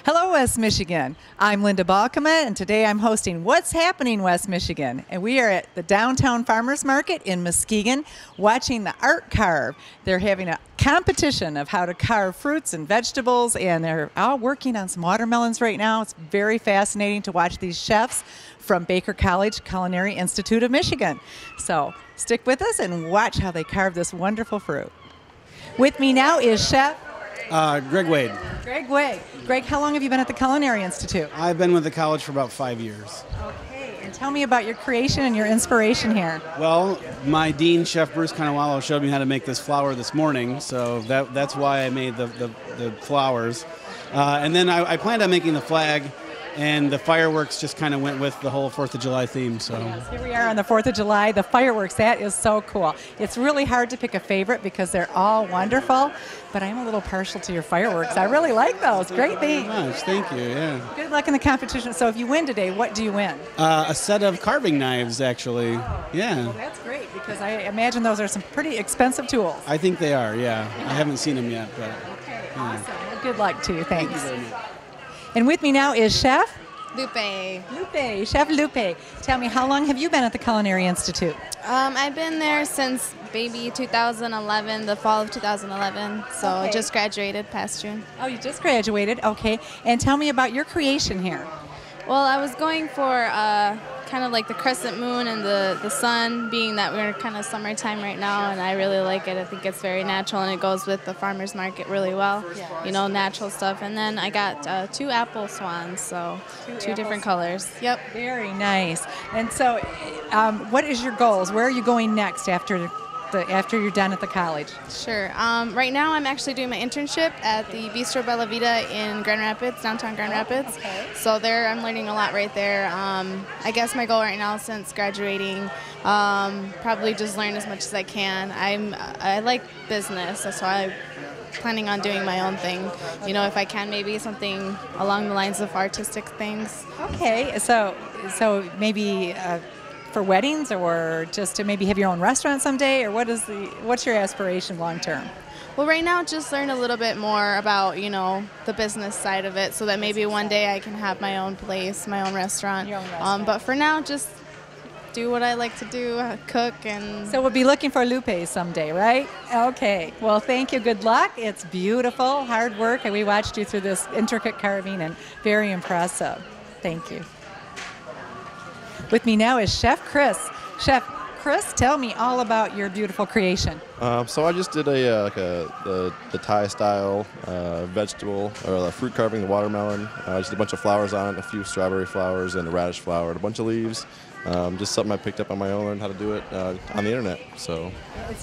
Hello, West Michigan. I'm Linda Balkema, and today I'm hosting What's Happening West Michigan. And we are at the Downtown Farmers Market in Muskegon watching the art carve. They're having a competition of how to carve fruits and vegetables, and they're all working on some watermelons right now. It's very fascinating to watch these chefs from Baker College Culinary Institute of Michigan. So stick with us and watch how they carve this wonderful fruit. With me now is Chef Greg Wade. Greg Wade. Greg, how long have you been at the Culinary Institute? I've been with the college for about 5 years. Okay, and tell me about your creation and your inspiration here. Well, my dean, Chef Bruce Conowalo, showed me how to make this flower this morning, so that's why I made the flowers. And then I planned on making the flag, and the fireworks just kind of went with the whole 4th of July theme. So yes, here we are on the 4th of July. The fireworks, that is so cool. It's really hard to pick a favorite because they're all wonderful, but I'm a little partial to your fireworks. I really like those. Great theme. Thank you very much. Thank you. Yeah. Good luck in the competition. So if you win today, what do you win? A set of carving knives, actually. Yeah. Well, that's great because I imagine those are some pretty expensive tools. I think they are, yeah. I haven't seen them yet. But, Okay, yeah. awesome. Well, good luck to you. Thanks. Thank you very much. And with me now is Chef Lupe. Lupe. Chef Lupe. Tell me, how long have you been at the Culinary Institute? I've been there since maybe 2011, the fall of 2011. So Okay. just graduated past June. Oh, you just graduated. Okay. And tell me about your creation here. Well, I was going for kind of like the crescent moon and the sun, being that we're kind of summertime right now, and I really like it. I think it's very natural, and it goes with the farmer's market really well. You know, natural stuff. And then I got 2 apple swans, so two different colors. Yep. Very nice. And so, what is your goals? Where are you going next after you're done at the college? Sure. Right now I'm actually doing my internship at the Bistro Bella Vita in Grand Rapids, downtown Grand Rapids. Okay. So there I'm learning a lot right there. I guess my goal right now since graduating, probably just learn as much as I can. I like business, so I'm planning on doing my own thing. You know, if I can, maybe something along the lines of artistic things. Okay. So maybe for weddings, or just to maybe have your own restaurant someday, or what's your aspiration long term? Well, right now, just learn a little bit more about, you know, the business side of it, so that maybe one day I can have my own place, my own restaurant. Your own restaurant. But for now, just do what I like to do, cook, and... So we'll be looking for Lupe someday, right? Okay. Well, thank you. Good luck. It's beautiful, hard work, and we watched you through this intricate carving, and very impressive. Thank you. With me now is Chef Chris. Chef Chris, tell me all about your beautiful creation. So I just did the Thai style vegetable or fruit carving, the watermelon. I just did a bunch of flowers on it, a few strawberry flowers and a radish flower, and a bunch of leaves. Just something I picked up on my own, learned how to do it on the internet. So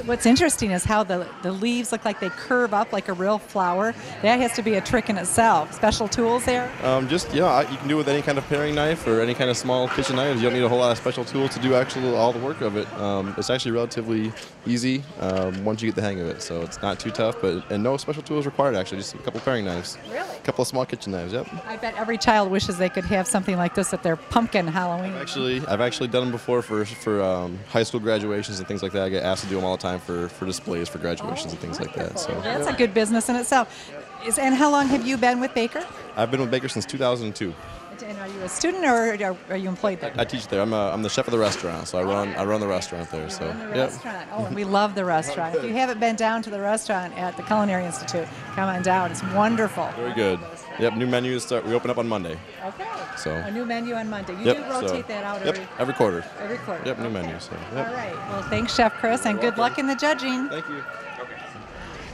what's interesting is how the leaves look like they curve up like a real flower. That has to be a trick in itself. Special tools there? You can do it with any kind of paring knife or any kind of small kitchen knives. You don't need a whole lot of special tools to do all the work of it. It's actually relatively easy once you get the hang of it. So it's not too tough, and no special tools required actually. Just a couple paring knives. Really? A couple of small kitchen knives. Yep. I bet every child wishes they could have something like this at their pumpkin Halloween. I've actually done them before for high school graduations and things like that. I get asked to do them all the time for displays for graduations and things like that. So that's a good business in itself. And how long have you been with Baker? I've been with Baker since 2002. And are you a student or are you employed there? I teach there. I'm the chef of the restaurant, so I run the restaurant there. So Restaurant. Oh, and we love the restaurant. If you haven't been down to the restaurant at the Culinary Institute, come on down. It's wonderful. Very good. Yep, new menus we open up on Monday. Okay. So a new menu on Monday. You yep, do rotate that out every quarter. Every quarter. Yep, new okay. menu. So, yep. All right. Well, thanks, Chef Chris, and good luck in the judging. Thank you.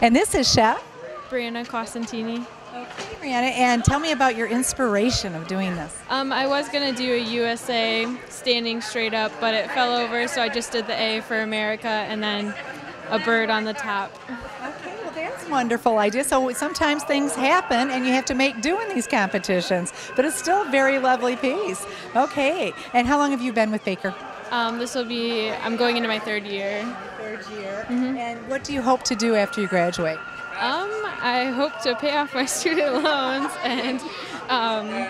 And this is Chef Brianna Cosentini. Okay, Brianna, and tell me about your inspiration of doing this. I was going to do a USA standing straight up, but it fell over, so I just did the A for America and then a bird on the top. Okay, well, that's a wonderful idea. So sometimes things happen and you have to make do in these competitions, but it's still a very lovely piece. Okay, and how long have you been with Baker? I'm going into my third year. Third year. Mm-hmm. And what do you hope to do after you graduate? I hope to pay off my student loans and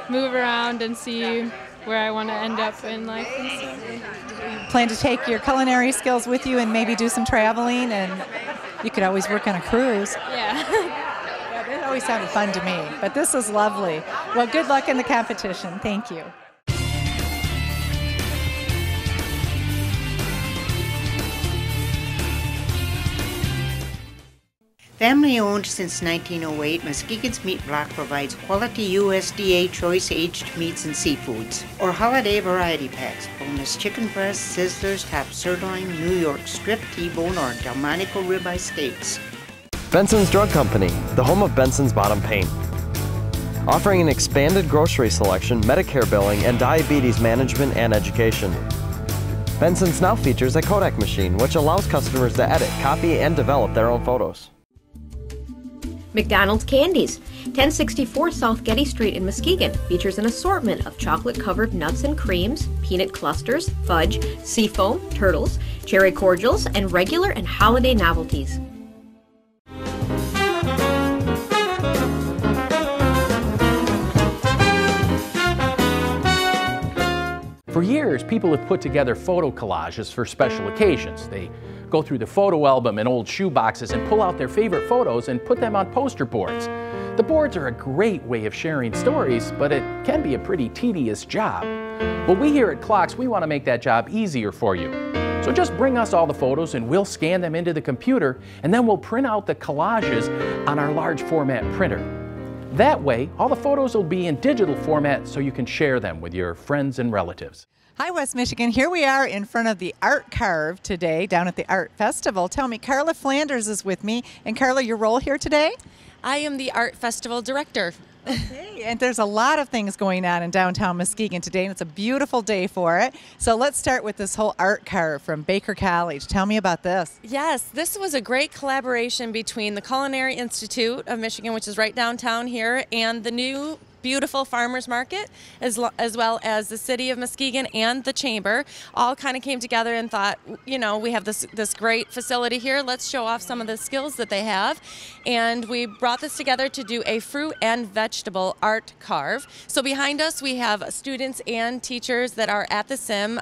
move around and see where I want to end up in life and stuff. Plan to take your culinary skills with you and maybe do some traveling, and you could always work on a cruise. Yeah. Yeah, that always sounded fun to me, but this is lovely. Well, good luck in the competition. Thank you. Family owned since 1908, Muskegon's Meat Block provides quality USDA choice aged meats and seafoods, or holiday variety packs, boneless chicken breasts, sizzlers, top sirloin, New York strip, T-bone, or Delmonico ribeye steaks. Benson's Drug Company, the home of Benson's Bottom Pain. Offering an expanded grocery selection, Medicare billing, and diabetes management and education. Benson's now features a Kodak machine, which allows customers to edit, copy, and develop their own photos. McDonald's Candies, 1064 South Getty Street in Muskegon, features an assortment of chocolate-covered nuts and creams, peanut clusters, fudge, seafoam, turtles, cherry cordials, and regular and holiday novelties. For years, people have put together photo collages for special occasions. They go through the photo album and old shoe boxes and pull out their favorite photos and put them on poster boards. The boards are a great way of sharing stories, but it can be a pretty tedious job. Well, we here at Clocks, we want to make that job easier for you. So just bring us all the photos and we'll scan them into the computer, and then we'll print out the collages on our large format printer. That way, all the photos will be in digital format so you can share them with your friends and relatives. Hi, West Michigan. Here we are in front of the Art Carve today down at the Art Festival. Tell me, Carla Flanders is with me. And Carla, your role here today? I am the Art Festival Director. Okay, and there's a lot of things going on in downtown Muskegon today, and it's a beautiful day for it. So let's start with this whole Art Carve from Baker College. Tell me about this. Yes, this was a great collaboration between the Culinary Institute of Michigan, which is right downtown here, and the new beautiful farmers market, as well as the city of Muskegon and the chamber, all kind of came together and thought, you know, we have this great facility here, let's show off some of the skills that they have. And we brought this together to do a fruit and vegetable art carve. So behind us we have students and teachers that are at the sim,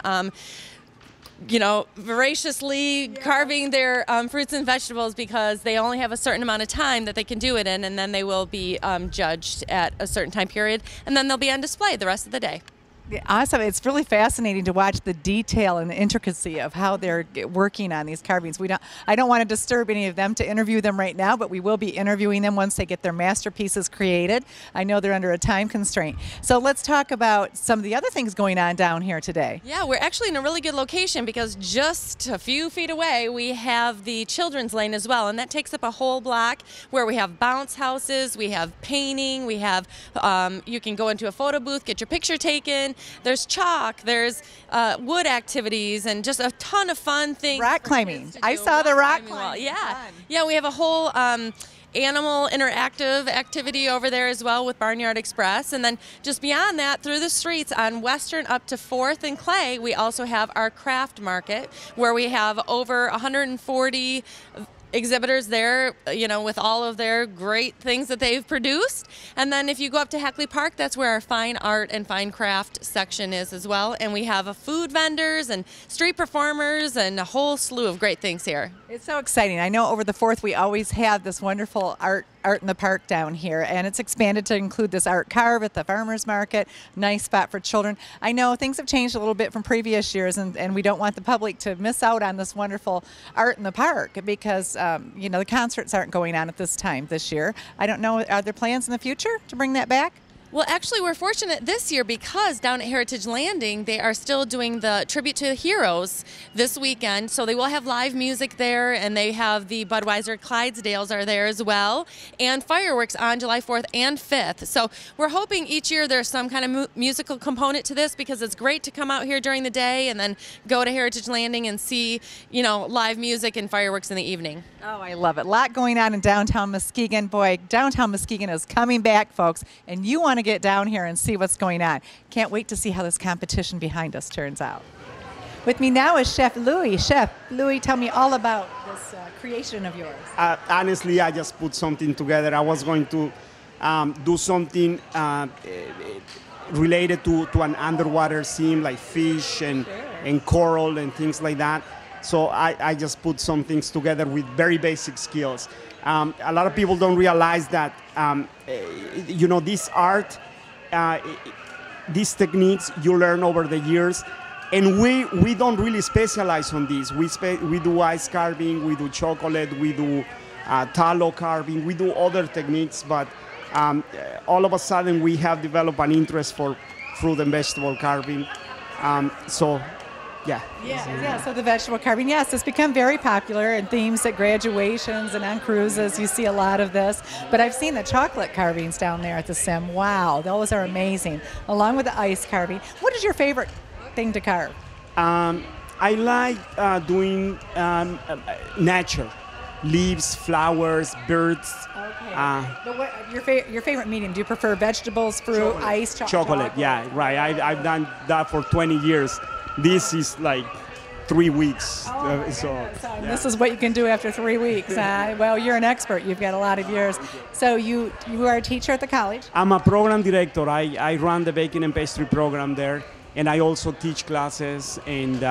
you know, voraciously carving their fruits and vegetables, because they only have a certain amount of time that they can do it in, and then they will be judged at a certain time period, and then they'll be on display the rest of the day. Awesome. It's really fascinating to watch the detail and the intricacy of how they're working on these carvings. I don't want to disturb any of them to interview them right now, but we will be interviewing them once they get their masterpieces created. I know they're under a time constraint. So let's talk about some of the other things going on down here today. Yeah, we're actually in a really good location because just a few feet away we have the children's lane as well, and that takes up a whole block where we have bounce houses, we have painting, we have you can go into a photo booth, get your picture taken. There's chalk, there's wood activities, and just a ton of fun things. Rock climbing. I saw the rock climbing. Yeah. Yeah, we have a whole animal interactive activity over there as well with Barnyard Express. And then just beyond that, through the streets on Western up to 4th and Clay, we also have our craft market where we have over 140 exhibitors there, you know, with all of their great things that they've produced. And then if you go up to Heckley Park, that's where our fine art and fine craft section is as well. And we have food vendors and street performers and a whole slew of great things here. It's so exciting. I know over the 4th we always have this wonderful art Art in the Park down here, and it's expanded to include this art carve at the farmers market. Nice spot for children. I know things have changed a little bit from previous years, and we don't want the public to miss out on this wonderful art in the park because you know, the concerts aren't going on at this time this year. I don't know, are there plans in the future to bring that back? Well, actually, we're fortunate this year because down at Heritage Landing, they are still doing the Tribute to the Heroes this weekend. So they will have live music there, and they have the Budweiser Clydesdales are there as well, and fireworks on July 4th and 5th. So we're hoping each year there's some kind of musical component to this because it's great to come out here during the day and then go to Heritage Landing and see, you know, live music and fireworks in the evening. Oh, I love it. A lot going on in downtown Muskegon. Boy, downtown Muskegon is coming back, folks, and you want to get down here and see what's going on. Can't wait to see how this competition behind us turns out. With me now is Chef Louis. Chef Louis, tell me all about this creation of yours. Honestly, I just put something together. I was going to do something related to an underwater scene like fish and coral and things like that. So I just put some things together with very basic skills. A lot of people don't realize that, you know, this art, these techniques you learn over the years, and we don't really specialize on this. We do ice carving, we do chocolate, we do tallow carving, we do other techniques, but all of a sudden we have developed an interest for fruit and vegetable carving. Yeah, so the vegetable carving, yes, it's become very popular in themes at graduations and on cruises. You see a lot of this. But I've seen the chocolate carvings down there at the Sim. Wow, those are amazing, along with the ice carving. What is your favorite thing to carve? I like doing nature, leaves, flowers, birds. Okay. But what, your favorite medium? Do you prefer vegetables, fruit, chocolate. ice, chocolate? Yeah, right. I've done that for 20 years. This is like 3 weeks. This is what you can do after 3 weeks. Well, you're an expert. You've got a lot of years. So you are a teacher at the college? I'm a program director. I run the baking and pastry program there, and I also teach classes. And do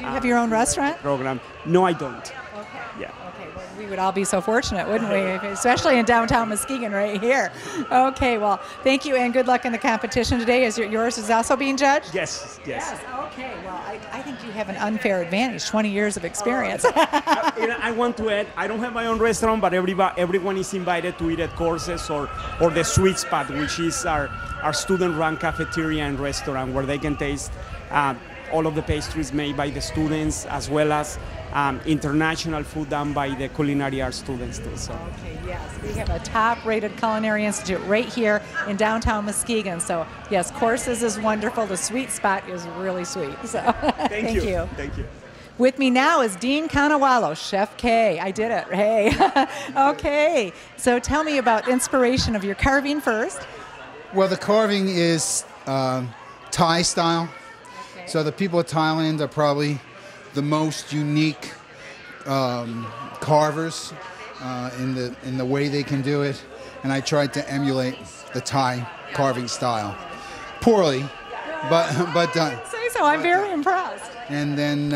you have your own restaurant? Program? No, I don't. Okay. Yeah. Okay. Well, we would all be so fortunate, wouldn't we? Especially in downtown Muskegon, right here. Okay. Well, thank you, and good luck in the competition today. Yours is also being judged? Yes. Okay. Well, I think you have an unfair advantage. 20 years of experience. I want to add, I don't have my own restaurant, but everyone is invited to eat at courses or the Sweet Spot, which is our student-run cafeteria and restaurant where they can taste all of the pastries made by the students, as well as international food done by the culinary arts students too. So. Okay, yes, we have a top-rated culinary institute right here in downtown Muskegon. So yes, courses is wonderful. The Sweet Spot is really sweet. So thank you. Thank you. With me now is Dean Canawalo, Chef K. I did it. Hey. Okay. So tell me about inspiration of your carving first. Well, the carving is Thai style. Okay. So the people of Thailand are probably the most unique carvers in the way they can do it, and I tried to emulate the Thai carving style. Poorly, but done. Say so. I'm very impressed. And then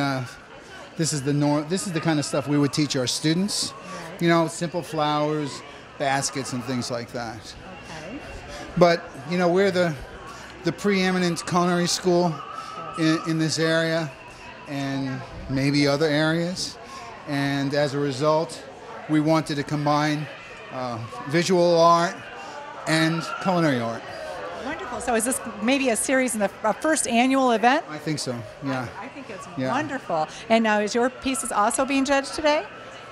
this is the kind of stuff we would teach our students. You know, simple flowers, baskets, and things like that. Okay. But you know, we're the preeminent culinary school in this area, and maybe other areas, and as a result we wanted to combine visual art and culinary art. Wonderful. So is this maybe a series in the first annual event? I think so, yeah. I think it's wonderful. And now is your pieces also being judged today?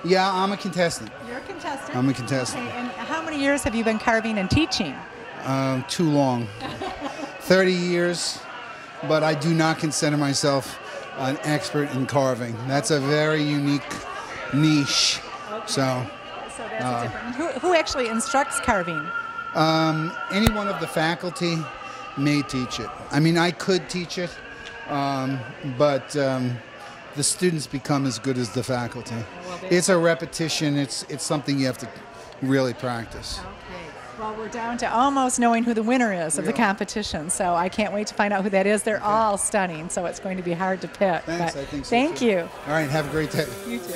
Yeah, I'm a contestant. You're a contestant? I'm a contestant. Okay. And how many years have you been carving and teaching? Too long. 30 years, but I do not consider myself an expert in carving. That's a very unique niche. Okay. So that's different. Who actually instructs carving? Any one of the faculty may teach it. I mean, I could teach it, but the students become as good as the faculty. It's a repetition. It's something you have to really practice. Okay. Well, we're down to almost knowing who the winner is of the competition, so I can't wait to find out who that is. They're all stunning, so it's going to be hard to pick. Thanks, I think so. Thank too. you. All right, have a great day. You too.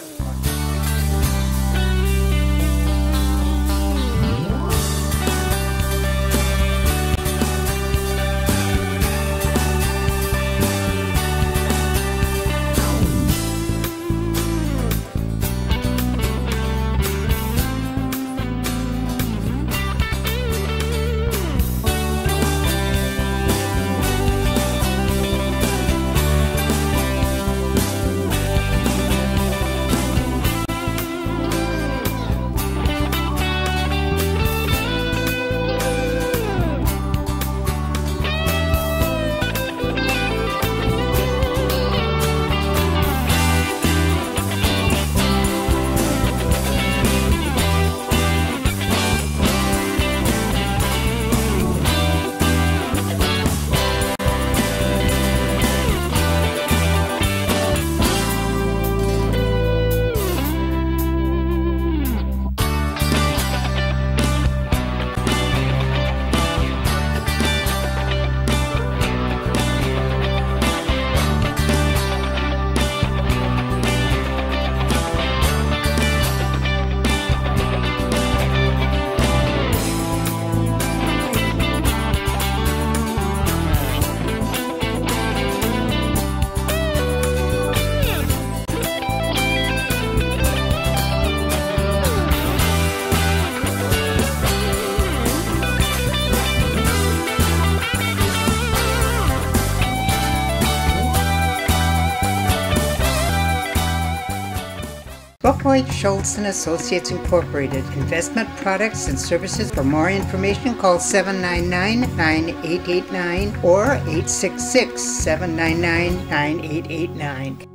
Buckwheat Schultz and Associates Incorporated, investment products and services. For more information, call 799-9889 or 866-799-9889.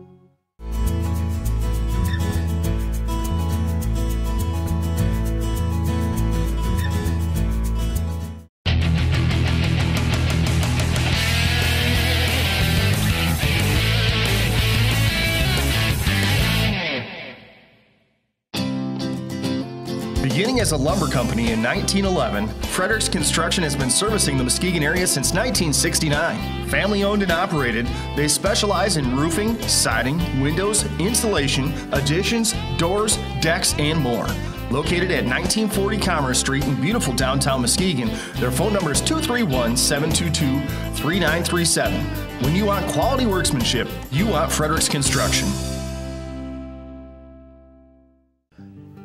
Beginning as a lumber company in 1911, Frederick's Construction has been servicing the Muskegon area since 1969. Family owned and operated, they specialize in roofing, siding, windows, insulation, additions, doors, decks, and more. Located at 1940 Commerce Street in beautiful downtown Muskegon, their phone number is 231-722-3937. When you want quality workmanship, you want Frederick's Construction.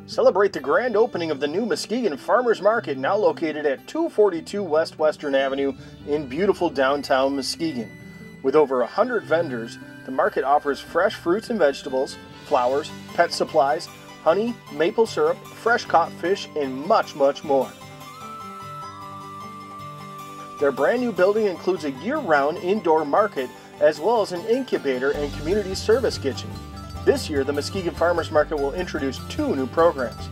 Celebrate the grand opening of the new Muskegon Farmers Market, now located at 242 West Western Avenue in beautiful downtown Muskegon. With over 100 vendors, the market offers fresh fruits and vegetables, flowers, pet supplies, honey, maple syrup, fresh caught fish, and much, much more. Their brand new building includes a year-round indoor market as well as an incubator and community service kitchen. This year, the Muskegon Farmers Market will introduce 2 new programs.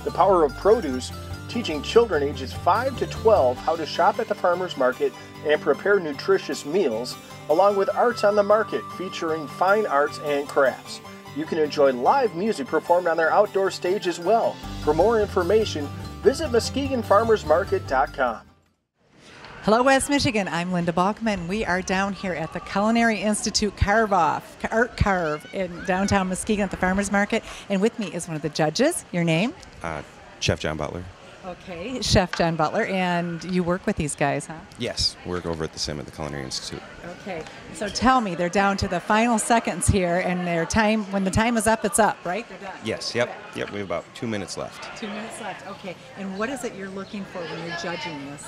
The Power of Produce, teaching children ages 5 to 12 how to shop at the farmers market and prepare nutritious meals, along with Arts on the Market, featuring fine arts and crafts. You can enjoy live music performed on their outdoor stage as well. For more information, visit MuskegonFarmersMarket.com. Hello, West Michigan. I'm Linda Balkman. We are down here at the Culinary Institute Carve in downtown Muskegon at the Farmers Market. And with me is one of the judges. Your name? Chef John Butler. Okay, Chef John Butler. And you work with these guys, huh? Yes, work over at the SIM at the Culinary Institute. Okay, so tell me, they're down to the final seconds here, and when the time is up, it's up, right? They're done. Yes, yep. We have about 2 minutes left. 2 minutes left, okay. And what is it you're looking for when you're judging this?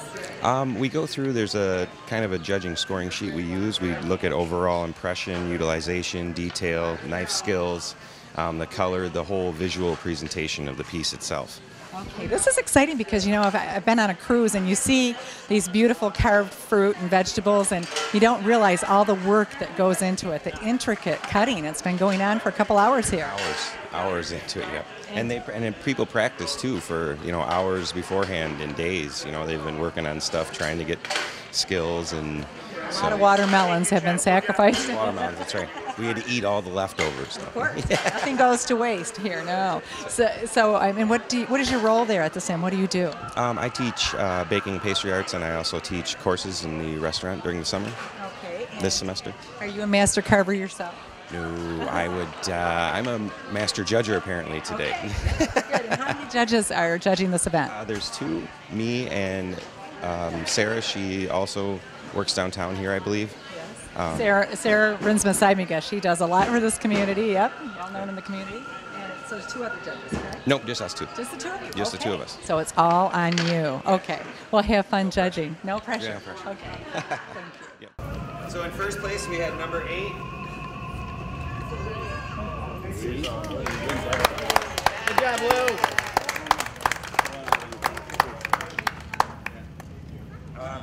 We go through, there's a kind of a judging scoring sheet we use. We look at overall impression, utilization, detail, knife skills, the color, the whole visual presentation of the piece itself. Okay, this is exciting because, you know, I've been on a cruise and you see these beautiful carved fruit and vegetables and you don't realize all the work that goes into it, the intricate cutting. It's been going on for a couple hours here. Hours into it, yeah. And then people practice too for, you know, hours beforehand and days. You know, they've been working on stuff, trying to get skills and a lot of watermelons have been sacrificed. Watermelons, that's right. We had to eat all the leftovers. Of course, nothing goes to waste here. No. So I mean, what is your role there at the SIM? What do you do? I teach baking and pastry arts, and I also teach courses in the restaurant during the summer. Okay. This semester. Are you a master carver yourself? No, I'm a master judger apparently today. Okay. Good. And how many judges are judging this event? There's 2, me and Sarah. She also works downtown here, I believe. Yes. Sarah runs beside me. Guess she does a lot for this community. Yep, well known in the community. And so there's 2 other judges, correct? Nope, just us 2. Just the 2 of you. Just the 2 of us. So it's all on you. Okay. Well, have fun judging. No pressure. Yeah, no pressure. Okay. Thank you. Yep. So in first place we had number 8. Good job, Lou.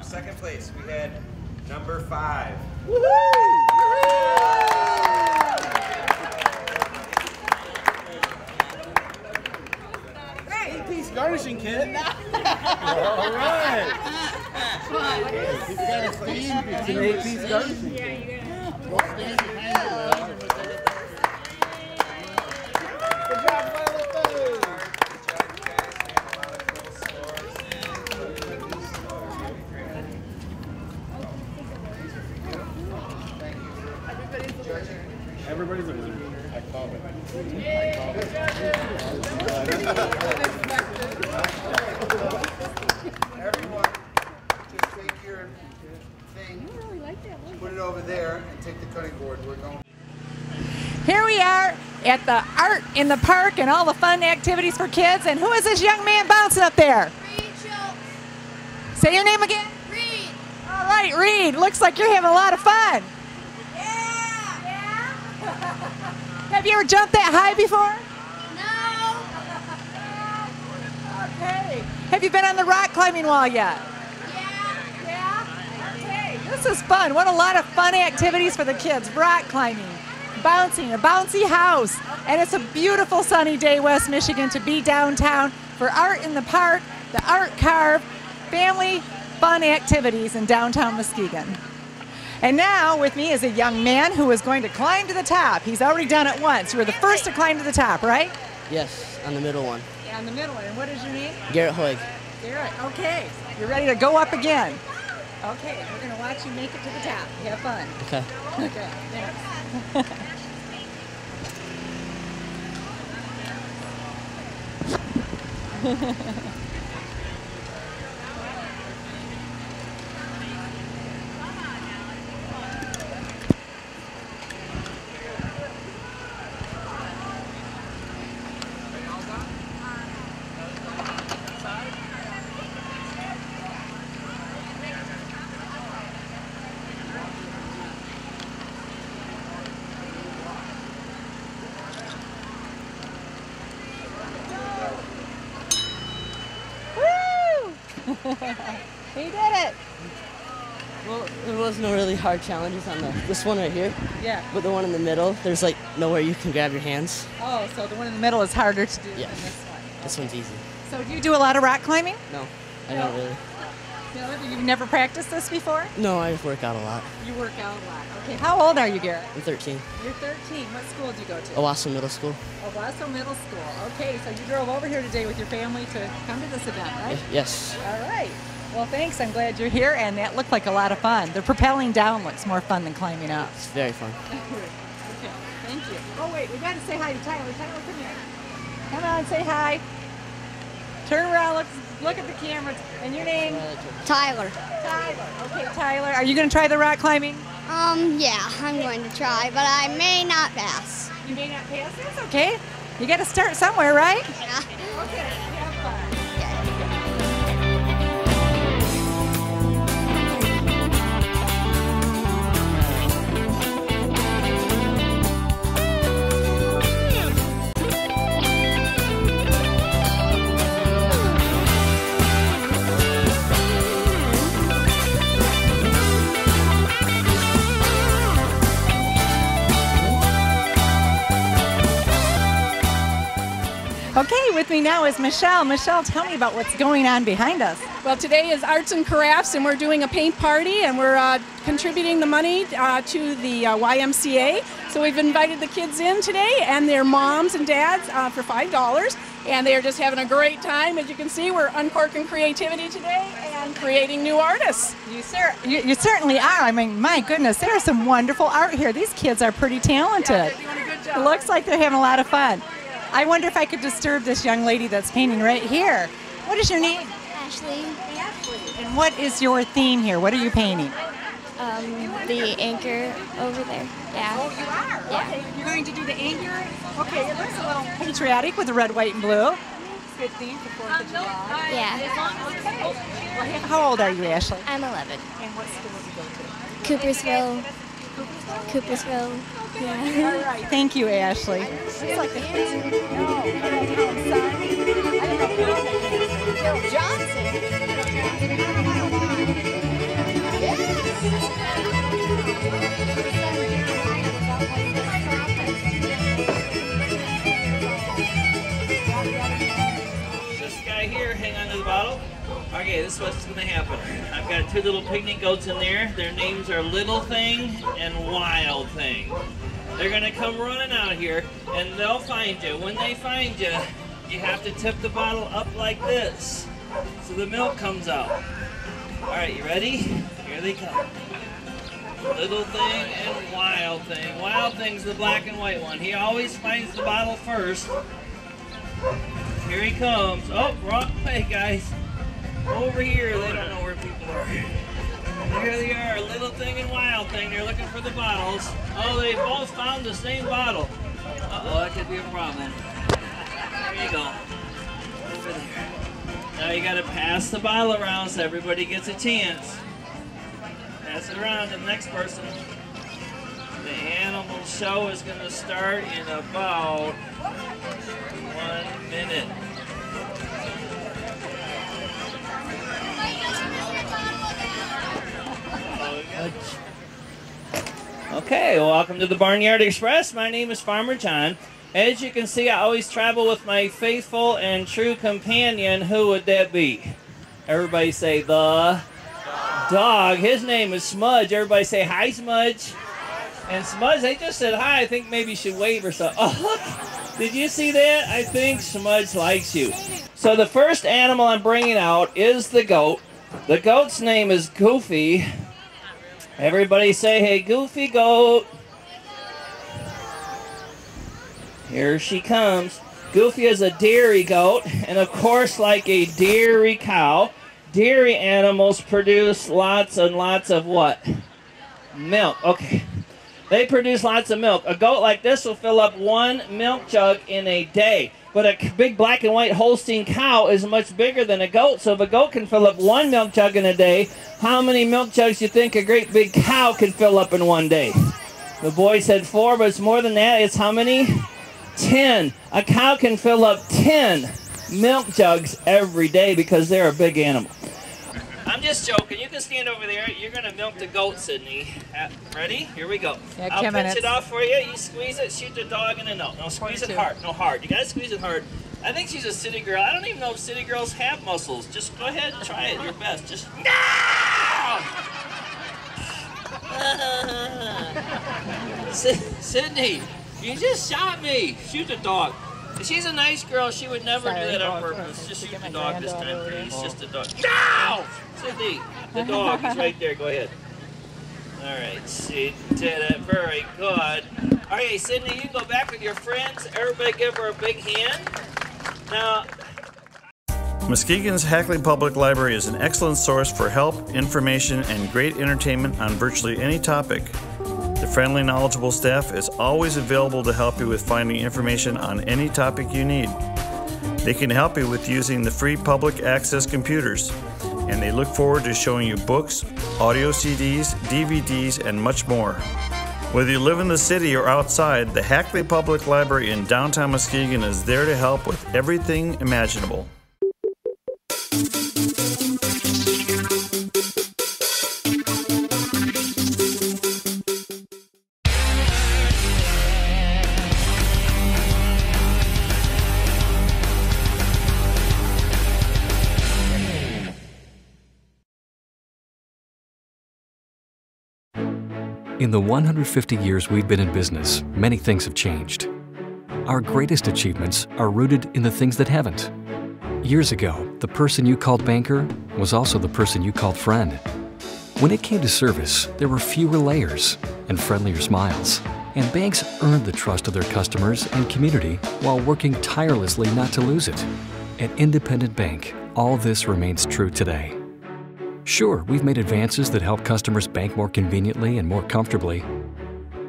Second place, we had number 5. Hey, 8-piece garnishing kit. All right. It's an 8-piece garnishing kit. Everybody's a winner. I called it. Everyone, just take your thing, put it over there, and take the cutting board. We're going. Here we are at the art in the park and all the fun activities for kids. And who is this young man bouncing up there? Reed Schultz. Say your name again. Reed. All right, Reed. Looks like you're having a lot of fun. Yeah. Have you ever jumped that high before? No. Okay. Have you been on the rock climbing wall yet? Yeah. Okay. This is fun. What a lot of fun activities for the kids. Rock climbing, bouncing, a bouncy house. And it's a beautiful sunny day, West Michigan, to be downtown for Art in the Park, the Art Carve, family fun activities in downtown Muskegon. And now with me is a young man who is going to climb to the top. He's already done it once. You were the first to climb to the top, right? Yes, on the middle one. Yeah, on the middle one. And what is your name? Garrett Hoig. Garrett, okay. You're ready to go up again. Okay, we're going to watch you make it to the top. Have fun. Okay. Okay, thanks. He did it. Well, there was no really hard challenges on this one right here. Yeah. But the one in the middle, there's like nowhere you can grab your hands. Oh, so the one in the middle is harder to do Yeah. than this one. This one's easy. So do you do a lot of rock climbing? No, I don't really. No, you've never practiced this before? No, I just work out a lot. You work out a lot. Okay, how old are you, Garrett? I'm 13. You're 13. What school do you go to? Owasso Middle School. Owasso Middle School. Okay, so you drove over here today with your family to come to this event, right? Yes. All right. Well, thanks. I'm glad you're here, and that looked like a lot of fun. The rappelling down looks more fun than climbing up. It's very fun. Okay, thank you. Oh, wait, we got to say hi to Tyler. Tyler, come here. Come on, say hi. Turn around, look at the camera. And your name? Tyler. Tyler. Okay, Tyler. Are you going to try the rock climbing? Yeah, I'm going to try, but I may not pass. You may not pass. That's okay. You got to start somewhere, right? Yeah. Okay, have fun. Okay, with me now is Michelle. Michelle, tell me about what's going on behind us. Well, today is Arts and Crafts, and we're doing a paint party, and we're contributing the money to the YMCA. So we've invited the kids in today and their moms and dads for $5, and they are just having a great time. As you can see, we're uncorking creativity today and creating new artists. You certainly are. I mean, my goodness, there's some wonderful art here. These kids are pretty talented. Yeah, they're doing a good job. It looks like they're having a lot of fun. I wonder if I could disturb this young lady that's painting right here. What is your name? Ashley. Ashley. And what is your theme here? What are you painting? The anchor over there. Yeah. Oh, you are? Yeah. Okay, you're going to do the anchor? Okay, it looks a little patriotic with the red, white, and blue. Good theme for 4th of July. Yeah. Okay. Well, how old are you, Ashley? I'm 11. And what school do you go to? Coopersville. Coopersville. Yeah. All right. Thank you, Ashley. Looks like the kids are This guy here, hang on to the bottle. Okay, this is what's going to happen. I've got 2 little picnic goats in there. Their names are Little Thing and Wild Thing. They're going to come running out here, and they'll find you. When they find you, you have to tip the bottle up like this, so the milk comes out. All right, you ready? Here they come. Little Thing and Wild Thing. Wild Thing's the black and white one. He always finds the bottle first. Here he comes. Oh, wrong way, guys. Over here, they don't know where people are. Here they are, Little Thing and Wild Thing. They're looking for the bottles. Oh, they both found the same bottle. Uh-oh, that could be a problem. There you go. Over there. Now you gotta pass the bottle around so everybody gets a chance. Pass it around to the next person. The animals show is going to start in about 1 minute. Okay, welcome to the Barnyard Express. My name is Farmer John. As you can see, I always travel with my faithful and true companion. Who would that be? Everybody say the dog. His name is Smudge. Everybody say hi, Smudge. And Smudge, they just said hi. I think maybe you should wave or something. Oh, look. Did you see that? I think Smudge likes you. So the first animal I'm bringing out is the goat. The goat's name is Goofy. Everybody say, hey, Goofy goat. Here she comes. Goofy is a dairy goat, and of course, like a dairy cow, dairy animals produce lots and lots of what? Milk. Okay. They produce lots of milk. A goat like this will fill up 1 milk jug in a day. But a big black and white Holstein cow is much bigger than a goat. So if a goat can fill up 1 milk jug in a day, how many milk jugs do you think a great big cow can fill up in 1 day? The boy said 4, but it's more than that. It's how many? 10. A cow can fill up 10 milk jugs every day because they're a big animal. I'm just joking. You can stand over there. You're going to milk the goat, Sydney. Ready? Here we go. Yeah, I'll pinch minutes. it off for you. You squeeze it, shoot the dog in the nose. No, squeeze it hard. No, hard. You got to squeeze it hard. I think she's a city girl. I don't even know if city girls have muscles. Just go ahead and try it your best. Just, no! Sydney, you just shot me. Shoot the dog. If she's a nice girl, she would never do that on purpose. Just shoot the dog this time, please. Just the dog. No! Sydney, the dog. He's right there. Go ahead. All right, she did it. Very good. All right, Sydney, you can go back with your friends. Everybody give her a big hand. Now, Muskegon's Hackley Public Library is an excellent source for help, information, and great entertainment on virtually any topic. The friendly, knowledgeable staff is always available to help you with finding information on any topic you need. They can help you with using the free public access computers, and they look forward to showing you books, audio CDs, DVDs, and much more. Whether you live in the city or outside, the Hackley Public Library in downtown Muskegon is there to help with everything imaginable. In the 150 years we've been in business, many things have changed. Our greatest achievements are rooted in the things that haven't. Years ago, the person you called banker was also the person you called friend. When it came to service, there were fewer layers and friendlier smiles. And banks earned the trust of their customers and community while working tirelessly not to lose it. At Independent Bank, all this remains true today. Sure, we've made advances that help customers bank more conveniently and more comfortably.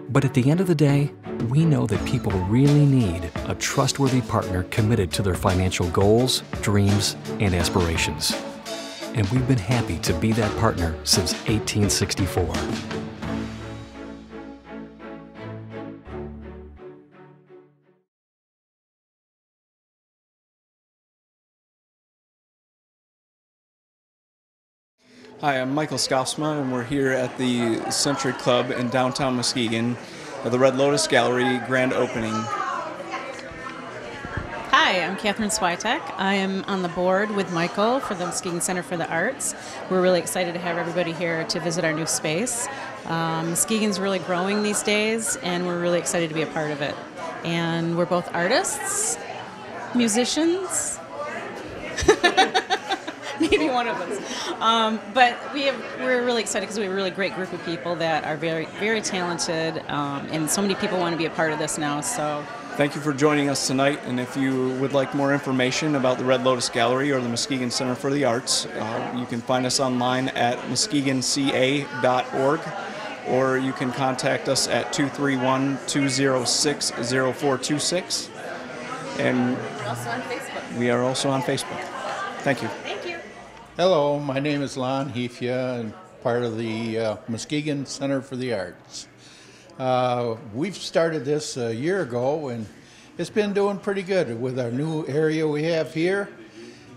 But at the end of the day, we know that people really need a trustworthy partner committed to their financial goals, dreams, and aspirations. And we've been happy to be that partner since 1864. Hi, I'm Michael Skausma, and we're here at the Century Club in downtown Muskegon at the Red Lotis Gallery grand opening. Hi, I'm Catherine Switek. I am on the board with Michael for the Muskegon Center for the Arts. We're really excited to have everybody here to visit our new space. Muskegon's really growing these days, and we're really excited to be a part of it. And we're both artists, musicians, maybe one of us. But we're really excited because we have a really great group of people that are very, very talented, and so many people want to be a part of this now. So Thank you for joining us tonight, and if you would like more information about the Red Lotis Gallery or the Muskegon Center for the Arts, you can find us online at muskegonca.org, or you can contact us at 231-206-0426. And we're also on Facebook. We are also on Facebook. Thank you. Thank you. Hello, my name is Lon Hefia, and part of the Muskegon Center for the Arts. We've started this a year ago, and it's been doing pretty good with our new area we have here.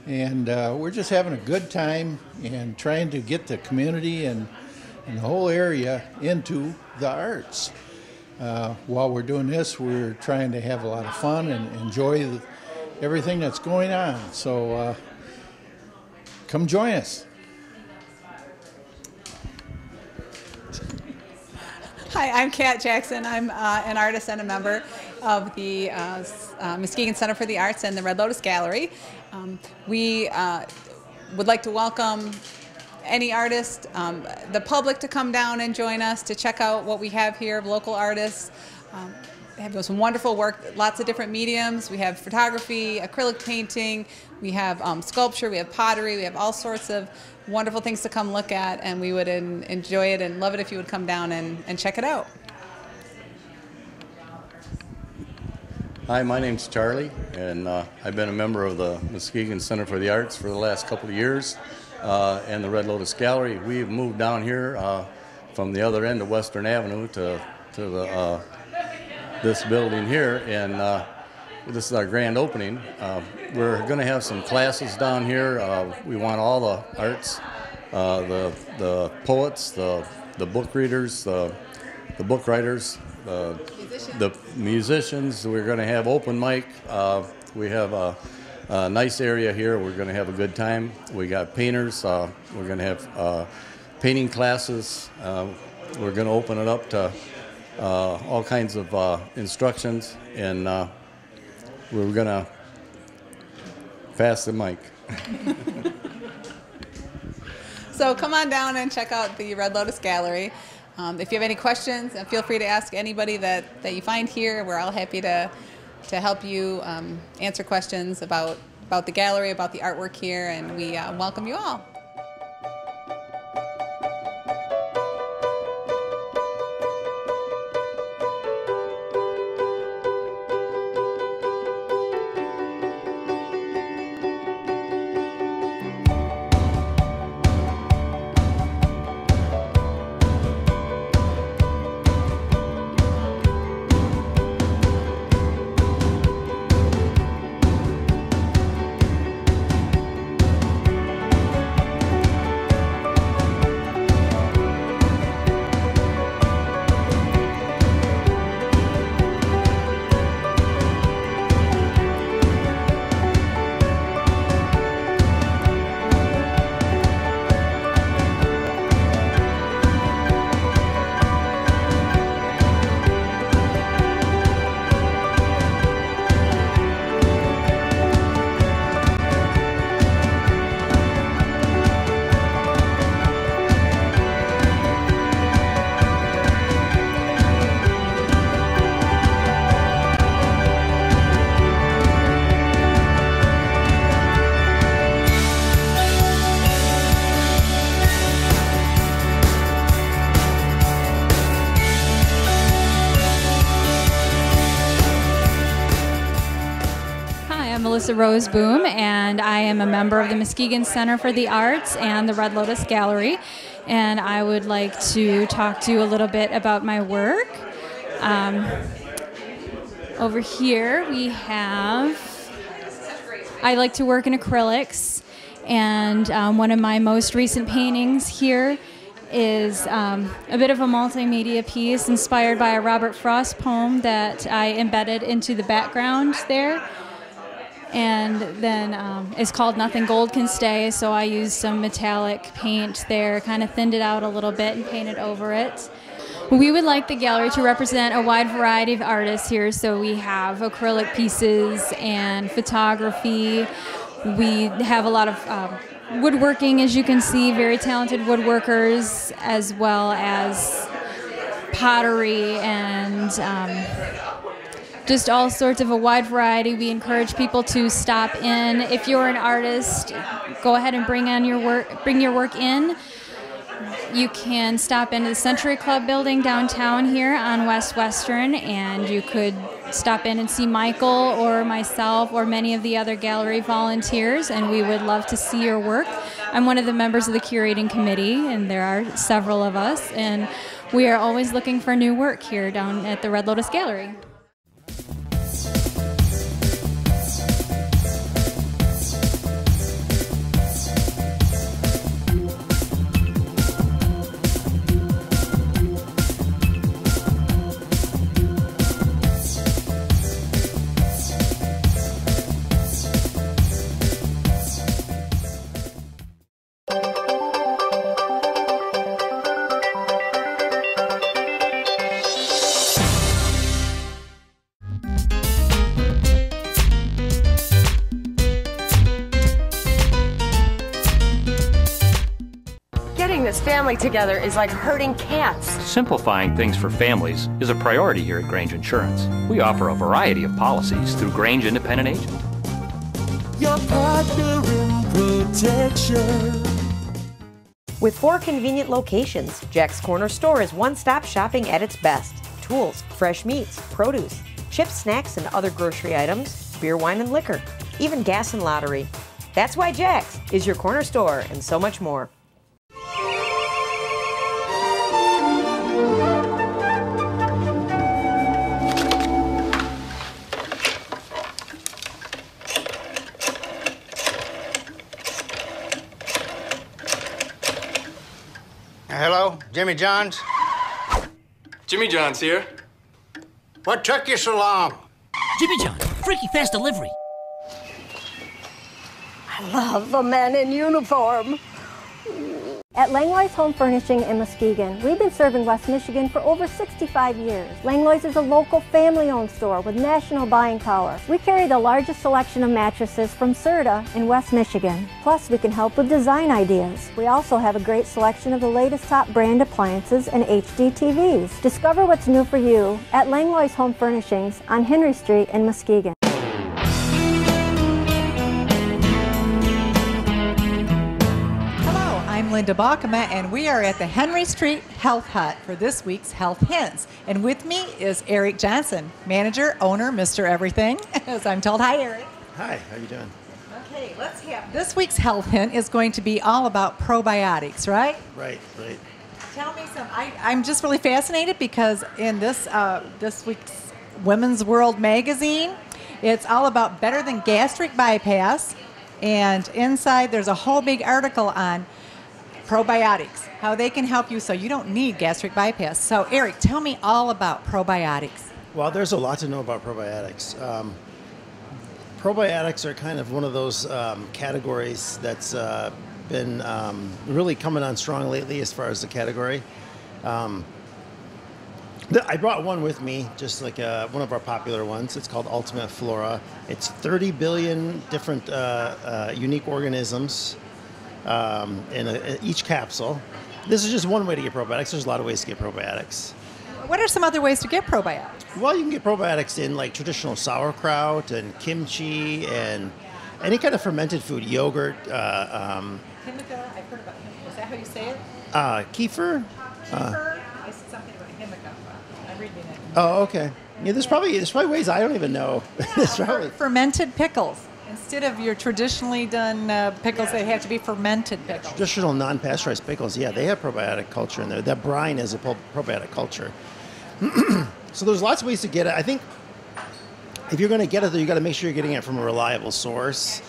And we're just having a good time and trying to get the community and the whole area into the arts. While we're doing this, we're trying to have a lot of fun and enjoy everything that's going on. So come join us. Hi, I'm Kat Jackson. I'm an artist and a member of the Muskegon Center for the Arts and the Red Lotis Gallery. We would like to welcome any artist, the public, to come down and join us to check out what we have here of local artists. We have some wonderful work, lots of different mediums. We have photography, acrylic painting, we have sculpture, we have pottery, we have all sorts of wonderful things to come look at, and we would enjoy it and love it if you would come down and check it out. Hi, my name's Charlie, and I've been a member of the Muskegon Center for the Arts for the last couple of years, and the Red Lotis Gallery. We've moved down here from the other end of Western Avenue to this building here, and this is our grand opening. We're going to have some classes down here. We want all the arts, the poets, the book readers, the book writers, the musicians. We're going to have open mic. We have a nice area here. We're going to have a good time. We got painters. We're going to have painting classes. We're going to open it up to all kinds of instructions, and we're going to pass the mic. So come on down and check out the Red Lotis Gallery. If you have any questions, feel free to ask anybody that you find here. We're all happy to help you answer questions about the gallery, about the artwork here, and we welcome you all. Rose Boom, and I am a member of the Muskegon Center for the Arts and the Red Lotis Gallery, and I would like to talk to you a little bit about my work. Over here we have, I like to work in acrylics, and one of my most recent paintings here is a bit of a multimedia piece inspired by a Robert Frost poem that I embedded into the background there. And then it's called Nothing Gold Can Stay, so I used some metallic paint there, kind of thinned it out a little bit and painted over it. We would like the gallery to represent a wide variety of artists here, so we have acrylic pieces and photography. We have a lot of woodworking, as you can see, very talented woodworkers, as well as pottery and just all sorts of a wide variety. We encourage people to stop in. If you're an artist, go ahead and bring your work in. You can stop into the Century Club building downtown here on West Western, and you could stop in and see Michael or myself or many of the other gallery volunteers, and we would love to see your work. I'm one of the members of the curating committee, and there are several of us, and we are always looking for new work here down at the Red Lotus Gallery. This family together is like herding cats. Simplifying things for families is a priority here at Grange Insurance. We offer a variety of policies through Grange Independent Agent. Your partner in protection. With 4 convenient locations, Jack's Corner Store is one-stop shopping at its best. Tools, fresh meats, produce, chips, snacks, and other grocery items, beer, wine, and liquor, even gas and lottery. That's why Jack's is your corner store and so much more. Hello, Jimmy John's? Jimmy John's here. What took you so long? Jimmy John's, freaky fast delivery. I love the men in uniform. At Langlois Home Furnishing in Muskegon, we've been serving West Michigan for over 65 years. Langlois is a local family-owned store with national buying power. We carry the largest selection of mattresses from Serta in West Michigan. Plus, we can help with design ideas. We also have a great selection of the latest top brand appliances and HD TVs. Discover what's new for you at Langlois Home Furnishings on Henry Street in Muskegon. I'm Linda Balkema, and we are at the Henry Street Health Hut for this week's Health Hints. And with me is Eric Johnson, manager, owner, Mr. Everything, as I'm told. Hi, Eric. Hi, how you doing? Okay, let's have this week's Health Hint is going to be all about probiotics, right? Right. Tell me some. I'm just really fascinated because in this week's Women's World magazine, it's all about better than gastric bypass, and inside there's a whole big article on probiotics, how they can help you so you don't need gastric bypass. So, Eric, tell me all about probiotics. Well, there's a lot to know about probiotics. Probiotics are kind of one of those categories that's been really coming on strong lately as far as the category. I brought one with me, just like one of our popular ones. It's called Ultimate Flora. It's 30 billion different unique organisms in each capsule. This is just one way to get probiotics. There's a lot of ways to get probiotics. What are some other ways to get probiotics? Well, you can get probiotics in like traditional sauerkraut and kimchi and any kind of fermented food, yogurt. Himika, I've heard about himika. Is that how you say it? Kefir. Kefir? I said something about himika. I'm reading it. Oh, okay. Yeah, there's probably ways I don't even know. There's probably fermented pickles. Instead of your traditionally done pickles, they have to be fermented pickles. Traditional non-pasteurized pickles, yeah, they have probiotic culture in there. That brine is a probiotic culture. So there's lots of ways to get it. I think if you're going to get it, though, you got to make sure you're getting it from a reliable source.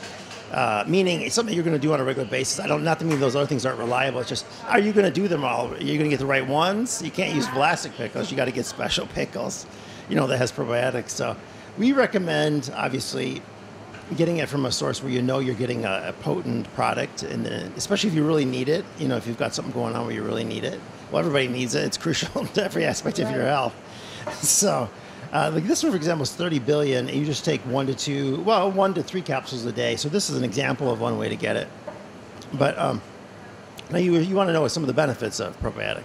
Meaning it's something you're going to do on a regular basis. Not to mean those other things aren't reliable. It's just, are you going to do them all? Are you going to get the right ones? You can't use plastic pickles. You got to get special pickles, that has probiotics. So we recommend, obviously, getting it from a source where you're getting a potent product, and especially if you really need it. If you've got something going on where you really need it. Well, everybody needs it. It's crucial to every aspect of your health. So. Like this one, for example, is 30 billion. And you just take 1 to 3 capsules a day. So this is an example of one way to get it. But now you want to know some of the benefits of probiotic.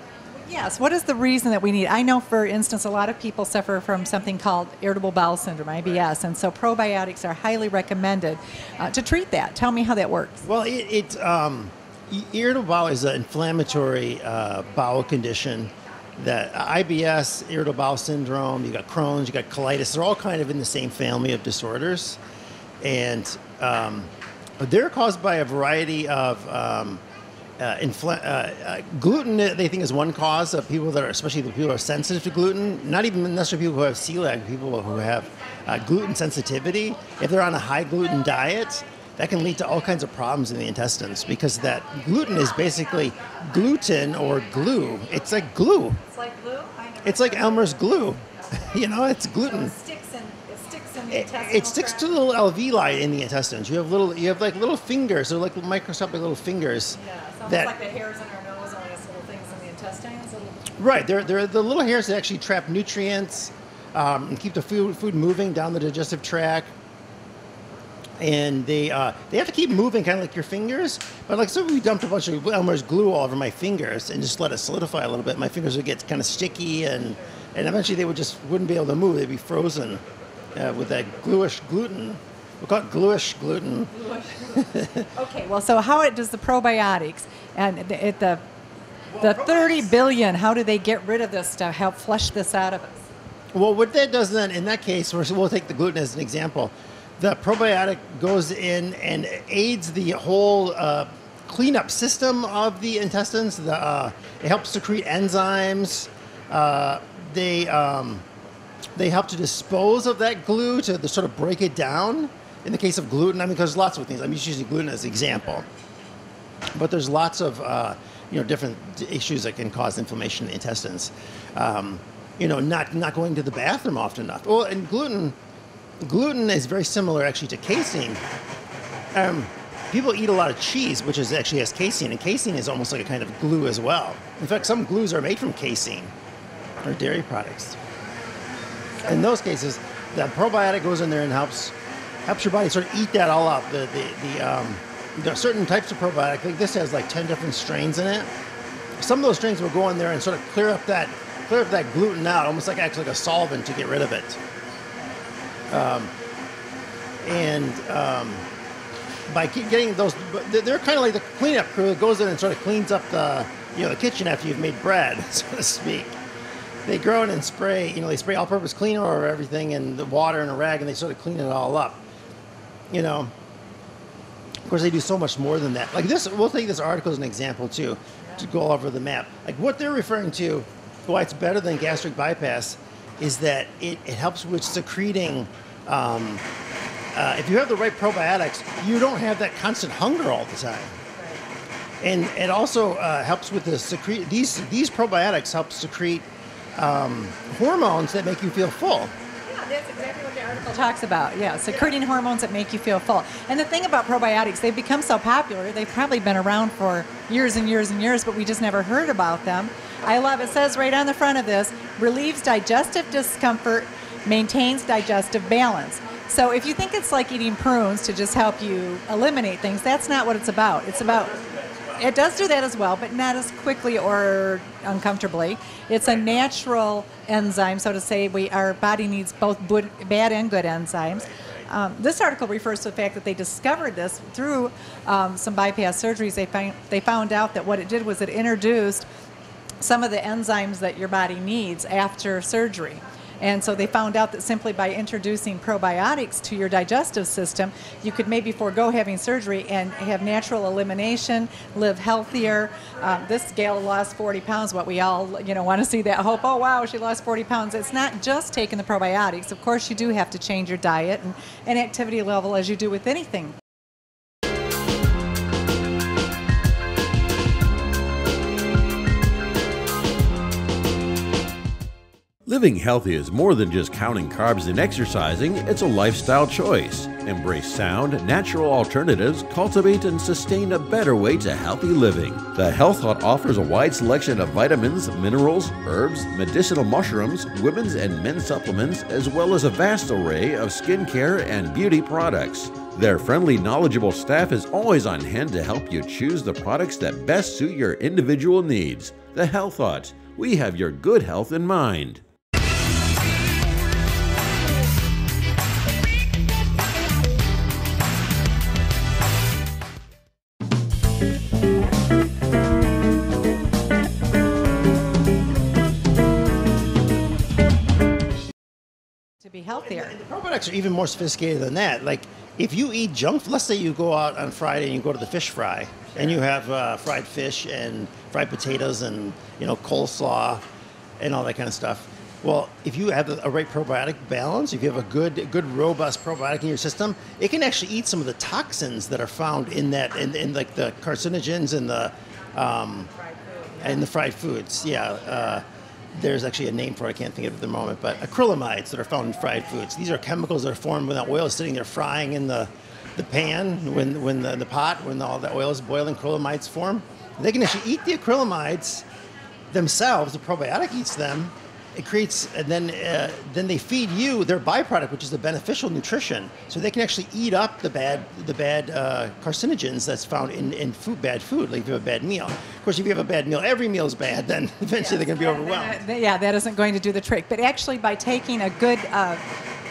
Yes. What is the reason that we need? I know, for instance, a lot of people suffer from something called irritable bowel syndrome, IBS, and so probiotics are highly recommended to treat that. Tell me how that works. Well, irritable bowel is an inflammatory bowel condition that IBS, irritable bowel syndrome, you got Crohn's, you got colitis, they're all kind of in the same family of disorders. And they're caused by a variety of gluten, they think, is one cause of people that are, especially the people who are sensitive to gluten, not even necessarily people who have celiac, people who have gluten sensitivity. If they're on a high gluten diet, that can lead to all kinds of problems in the intestines because that gluten is basically gluten or glue. It's like glue. It's like glue? It's like Elmer's glue. You know, it's gluten. So it sticks in the intestines. It sticks to the little alveoli in the intestines. You have like little fingers, they're like microscopic little fingers. Yeah, it's almost that, like the hairs in our nose, only it's little things in the intestines. Right, they're the little hairs that actually trap nutrients and keep the food moving down the digestive tract. And they have to keep moving, kind of like your fingers. But like, so if we dumped a bunch of Elmer's glue all over my fingers and just let it solidify a little bit, my fingers would get kind of sticky, and eventually they wouldn't be able to move. They'd be frozen with that gluish gluten. We call it gluish gluten. Okay, well, so how does the probiotics and the 30 billion, how do they get rid of this to help flush this out of us? Well, what that does then, in that case, we'll take the gluten as an example. The probiotic goes in and aids the whole cleanup system of the intestines. It helps secrete enzymes. They help to dispose of that glue, to sort of break it down. In the case of gluten, I mean, there's lots of things. I'm just using gluten as an example. But there's lots of different issues that can cause inflammation in the intestines. Not going to the bathroom often enough. Well, and gluten is very similar actually to casein. People eat a lot of cheese, which actually has casein, and casein is almost like a kind of glue as well. In fact, some glues are made from casein or dairy products. In those cases, the probiotic goes in there and helps your body sort of eat that all up. There are certain types of probiotic. Like this has like 10 different strains in it. Some of those strains will go in there and sort of clear up that gluten out, almost like actually like a solvent to get rid of it. By getting those, they're kind of like the cleanup crew that goes in and sort of cleans up the kitchen after you've made bread, so to speak. They grow in and spray, they spray all-purpose cleaner over everything and the water and a rag, and they sort of clean it all up. Of course, they do so much more than that. Like this, we'll take this article as an example too, to go all over the map. Like what they're referring to, why it's better than gastric bypass, is that it helps with secreting. If you have the right probiotics, you don't have that constant hunger all the time. And it also helps with the secrete. These probiotics help secrete hormones that make you feel full. Yeah, that's exactly what the article talks about. Yeah, secreting hormones that make you feel full. And the thing about probiotics, they've become so popular. They've probably been around for years and years and years, but we just never heard about them. I love it. Says right on the front of this, relieves digestive discomfort, maintains digestive balance. So if you think it's like eating prunes to just help you eliminate things, that's not what it's about. It does do that as well, but not as quickly or uncomfortably. It's a natural enzyme, so to say. Our body needs both bad and good enzymes. This article refers to the fact that they discovered this through some bypass surgeries. They found out that what it did was it introduced some of the enzymes that your body needs after surgery. And so they found out that simply by introducing probiotics to your digestive system, you could maybe forego having surgery and have natural elimination, live healthier. This gal lost 40 pounds, what we all want to see that hope. Oh, wow, she lost 40 pounds. It's not just taking the probiotics. Of course, you do have to change your diet and activity level as you do with anything. Living healthy is more than just counting carbs and exercising, it's a lifestyle choice. Embrace sound, natural alternatives, cultivate and sustain a better way to healthy living. The Health Hut offers a wide selection of vitamins, minerals, herbs, medicinal mushrooms, women's and men's supplements, as well as a vast array of skincare and beauty products. Their friendly, knowledgeable staff is always on hand to help you choose the products that best suit your individual needs. The Health Hut. We have your good health in mind. healthier. And the probiotics are even more sophisticated than that. Like, if you eat junk, let's say you go out on Friday and you go to the fish fry, and you have fried fish and fried potatoes and, coleslaw and all that kind of stuff. Well, if you have a right probiotic balance, if you have a good robust probiotic in your system, it can actually eat some of the toxins that are found in that, in like the carcinogens and the fried foods. Yeah. There's actually a name for it, I can't think of it at the moment, but acrylamides that are found in fried foods. These are chemicals that are formed when the oil is sitting there frying in the pan, when the pot, when all the oil is boiling, acrylamides form. They can actually eat the acrylamides themselves. The probiotic eats them. It creates, and then they feed you their byproduct, which is the beneficial nutrition. So they can actually eat up the bad carcinogens that's found in bad food, like if you have a bad meal. Of course, if you have a bad meal, every meal is bad, then eventually they're going to be overwhelmed. That isn't going to do the trick. But actually, by taking a good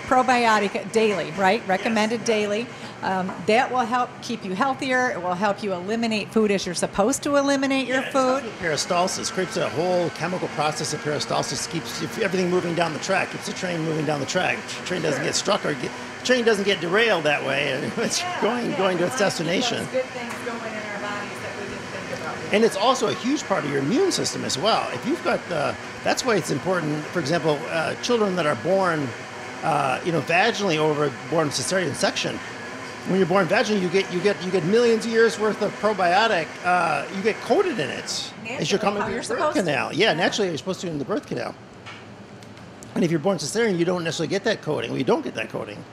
probiotic daily, right, recommended daily, that will help keep you healthier. It will help you eliminate food as you're supposed to eliminate your food. Peristalsis creates a whole chemical process of peristalsis, keeps everything moving down the track. Keeps the train moving down the track. The train doesn't get struck the train doesn't get derailed that way. It's going to its destination. Good things going in our bodies that we didn't think about. And it's also a huge part of your immune system as well. If you've got that's why it's important. For example, children that are born, vaginally or born cesarean section. When you're born vaginally, you get millions of years worth of probiotic. You get coated in it as you're coming through the birth canal. Yeah, naturally you're supposed to in the birth canal. And if you're born cesarean, you don't necessarily get that coating. Well, you don't get that coating,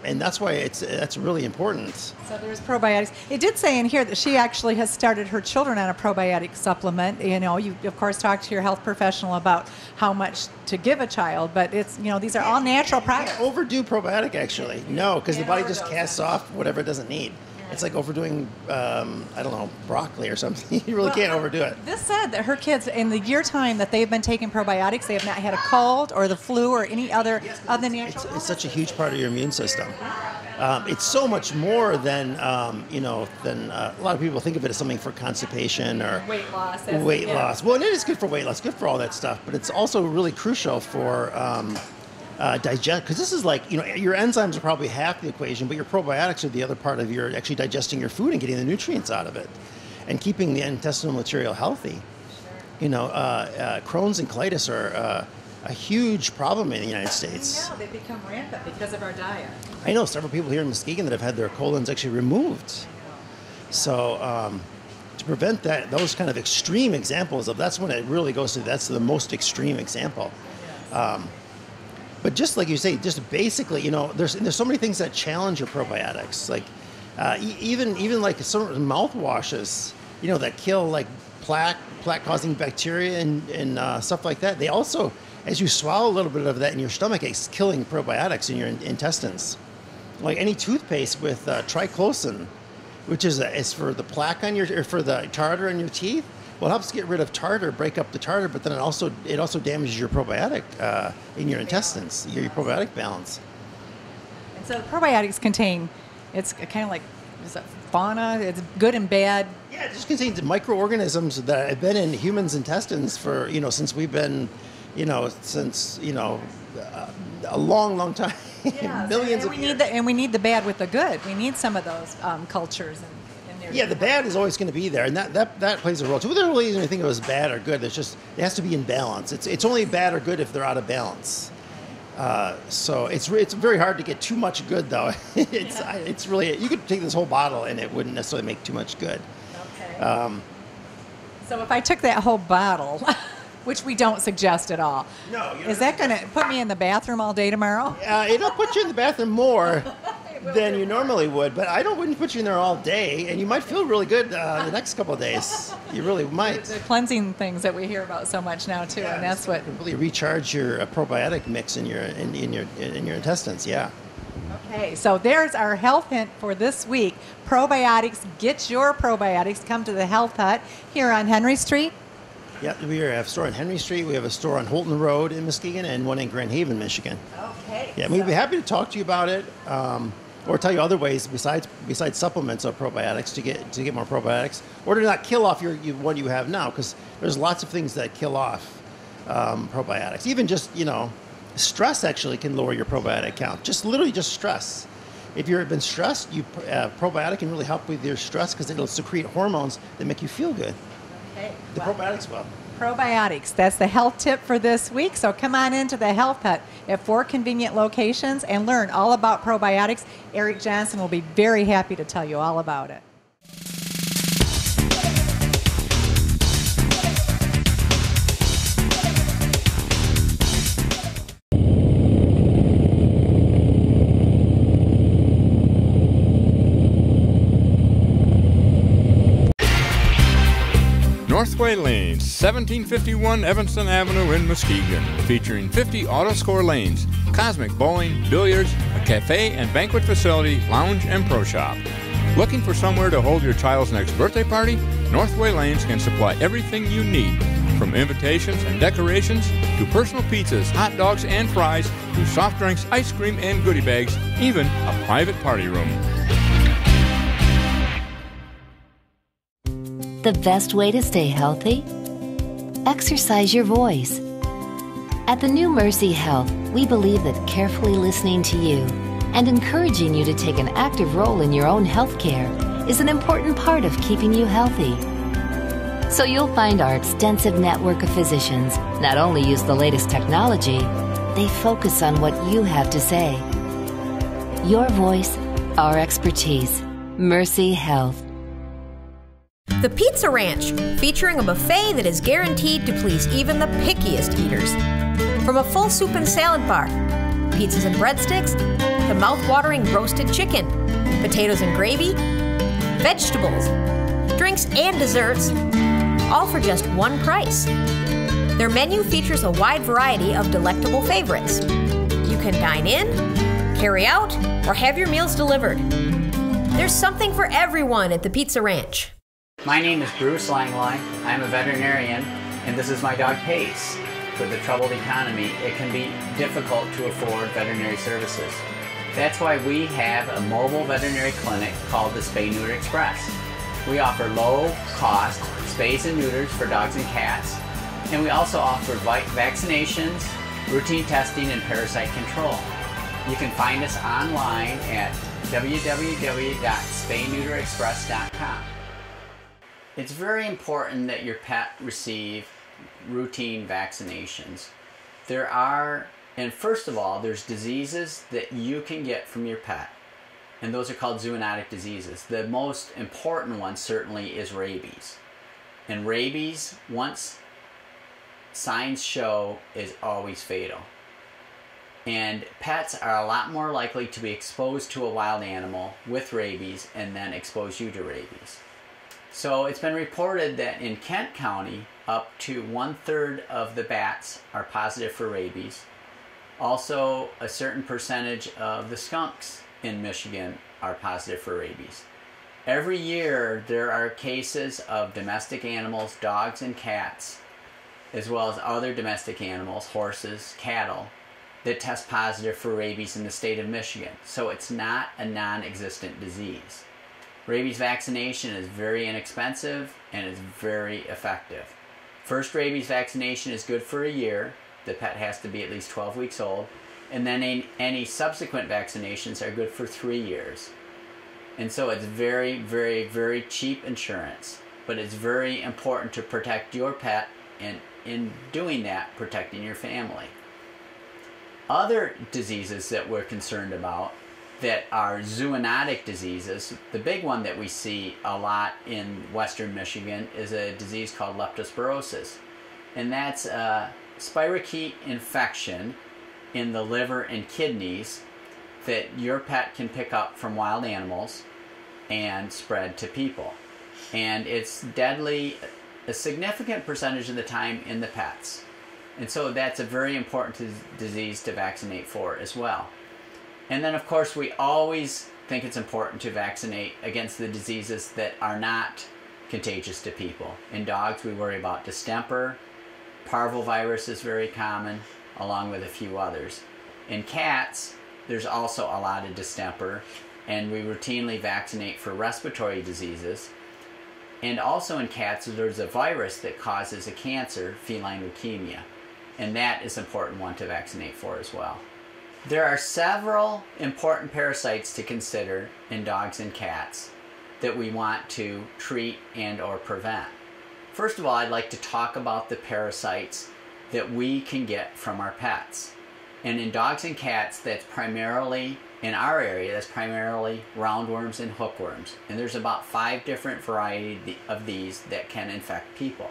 and that's why that's really important. So there's probiotics. It did say in here that she actually has started her children on a probiotic supplement. You of course talk to your health professional about how much to give a child, but it's these are all natural products. Overdo probiotic actually, no, because the body just casts off whatever it doesn't need. It's like overdoing, broccoli or something. You really can't overdo it. This said that her kids, in the year time that they've been taking probiotics, they have not had a cold or the flu or any other natural. It's such a huge part of your immune system. It's so much more than a lot of people think of it as something for constipation or weight loss. Weight loss. Well, and it is good for weight loss, good for all that stuff, but it's also really crucial for digest, because this is like, your enzymes are probably half the equation, but your probiotics are the other part of your actually digesting your food and getting the nutrients out of it and keeping the intestinal material healthy. Crohn's and colitis are a huge problem in the United States. Now they've become rampant because of our diet. I know several people here in Muskegon that have had their colons actually removed. So to prevent those kind of extreme examples that's when it really goes to, that's the most extreme example. But just like you say, just basically, there's so many things that challenge your probiotics. Like even like some mouthwashes, that kill like plaque-causing bacteria and stuff like that. They also, as you swallow a little bit of that in your stomach, it's killing probiotics in your intestines. Like any toothpaste with triclosan, which is for the plaque on for the tartar in your teeth. Well, it helps get rid of tartar, break up the tartar, but then it also damages your probiotic in your intestines, your probiotic balance. And so the probiotics contain, it's kind of like, is it fauna? It's good and bad. Yeah, it just contains microorganisms that have been in humans' intestines for since we've been, since a long time, millions of years. We need the bad with the good. We need some of those cultures. Yeah, the bad is always going to be there, and that plays a role too. We don't really even think of it as bad or good. It's just it has to be in balance. It's only bad or good if they're out of balance. So it's very hard to get too much good though. It's really, you could take this whole bottle and it wouldn't necessarily make too much good. Okay. So if I took that whole bottle, which we don't suggest at all, is that going to put me in the bathroom all day tomorrow? It'll put you in the bathroom more than you normally would, but wouldn't put you in there all day, and you might feel really good the next couple of days. You really might. The cleansing things that we hear about so much now too, and that's what really recharge your probiotic mix in your intestines. Yeah. Okay, so there's our health hint for this week. Probiotics. Get your probiotics. Come to the Health Hut here on Henry Street. Yeah, we have a store on Henry Street. We have a store on Holton Road in Muskegon and one in Grand Haven, Michigan. Okay. Yeah, we'd be happy to talk to you about it. Or tell you other ways besides supplements of probiotics to get more probiotics, or to not kill off what you have now, because there's lots of things that kill off probiotics. Even just Stress actually can lower your probiotic count. Literally just stress. If you've been stressed, probiotic can really help with your stress because it'll secrete hormones that make you feel good. Okay. The probiotics will. Probiotics. That's the health tip for this week. So come on into the Health Hut at 4 convenient locations and learn all about probiotics. Eric Johnson will be very happy to tell you all about it. Northway Lanes, 1751 Evanston Avenue in Muskegon, featuring 50 auto-score lanes, cosmic bowling, billiards, a cafe and banquet facility, lounge and pro shop. Looking for somewhere to hold your child's next birthday party? Northway Lanes can supply everything you need, from invitations and decorations to personal pizzas, hot dogs and fries, to soft drinks, ice cream and goodie bags, even a private party room. The best way to stay healthy? Exercise your voice. At the new Mercy Health, we believe that carefully listening to you and encouraging you to take an active role in your own health care is an important part of keeping you healthy. So you'll find our extensive network of physicians not only use the latest technology, they focus on what you have to say. Your voice, our expertise. Mercy Health. The Pizza Ranch, featuring a buffet that is guaranteed to please even the pickiest eaters. From a full soup and salad bar, pizzas and breadsticks, to mouth-watering roasted chicken, potatoes and gravy, vegetables, drinks and desserts, all for just one price. Their menu features a wide variety of delectable favorites. You can dine in, carry out, or have your meals delivered. There's something for everyone at the Pizza Ranch. My name is Bruce Langlois. I'm a veterinarian, and this is my dog Pace. With the troubled economy, it can be difficult to afford veterinary services. That's why we have a mobile veterinary clinic called the Spay Neuter Express. We offer low-cost spays and neuters for dogs and cats, and we also offer vaccinations, routine testing, and parasite control. You can find us online at www.spayneuterexpress.com. It's very important that your pet receive routine vaccinations. And first of all, there's diseases that you can get from your pet, and those are called zoonotic diseases. The most important one certainly is rabies. And rabies, once signs show, is always fatal. And pets are a lot more likely to be exposed to a wild animal with rabies and then expose you to rabies. So it's been reported that in Kent County, up to 1/3 of the bats are positive for rabies. Also, a certain percentage of the skunks in Michigan are positive for rabies. Every year, there are cases of domestic animals, dogs and cats, as well as other domestic animals, horses, cattle, that test positive for rabies in the state of Michigan. So it's not a non-existent disease. Rabies vaccination is very inexpensive and is very effective. First rabies vaccination is good for a year. The pet has to be at least 12 weeks old. And then any subsequent vaccinations are good for 3 years. And so it's very, very, very cheap insurance. But it's very important to protect your pet, and in doing that, protecting your family. Other diseases that we're concerned about that are zoonotic diseases, the big one that we see a lot in western Michigan is a disease called leptospirosis. And that's a spirochete infection in the liver and kidneys that your pet can pick up from wild animals and spread to people. And it's deadly a significant percentage of the time in the pets. And so that's a very important disease to vaccinate for as well. And then, of course, we always think it's important to vaccinate against the diseases that are not contagious to people. In dogs, we worry about distemper. Parvovirus is very common, along with a few others. In cats, there's also a lot of distemper, and we routinely vaccinate for respiratory diseases. And also in cats, there's a virus that causes a cancer, feline leukemia. and that is an important one to vaccinate for as well. There are several important parasites to consider in dogs and cats that we want to treat and or prevent. First of all, I'd like to talk about the parasites that we can get from our pets. And in dogs and cats, that's primarily, in our area, that's primarily roundworms and hookworms. And there's about 5 different varieties of these that can infect people.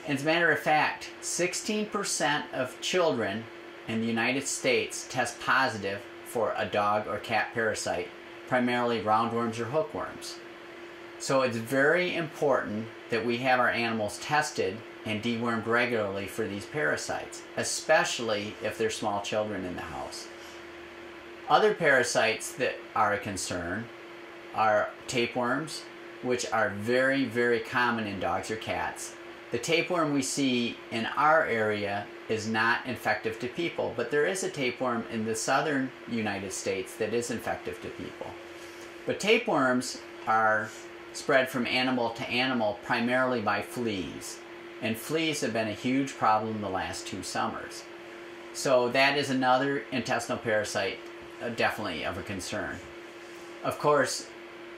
And as a matter of fact, 16% of children in the United States test positive for a dog or cat parasite, primarily roundworms or hookworms. So it's very important that we have our animals tested and dewormed regularly for these parasites, especially if there's small children in the house. Other parasites that are a concern are tapeworms, which are very, very common in dogs or cats. The tapeworm we see in our area is not infective to people, but there is a tapeworm in the southern United States that is infective to people. But tapeworms are spread from animal to animal primarily by fleas, and fleas have been a huge problem the last 2 summers. So that is another intestinal parasite definitely of a concern. Of course,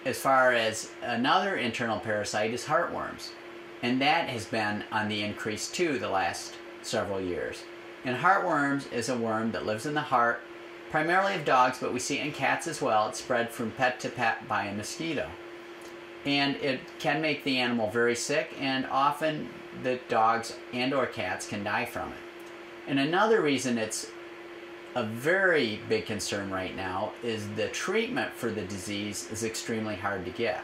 as far as another internal parasite is heartworms, and that has been on the increase too the last several years. And heartworms is a worm that lives in the heart, primarily of dogs, but we see it in cats as well. It's spread from pet to pet by a mosquito. And it can make the animal very sick, and often the dogs and or cats can die from it. And another reason it's a very big concern right now is the treatment for the disease is extremely hard to get.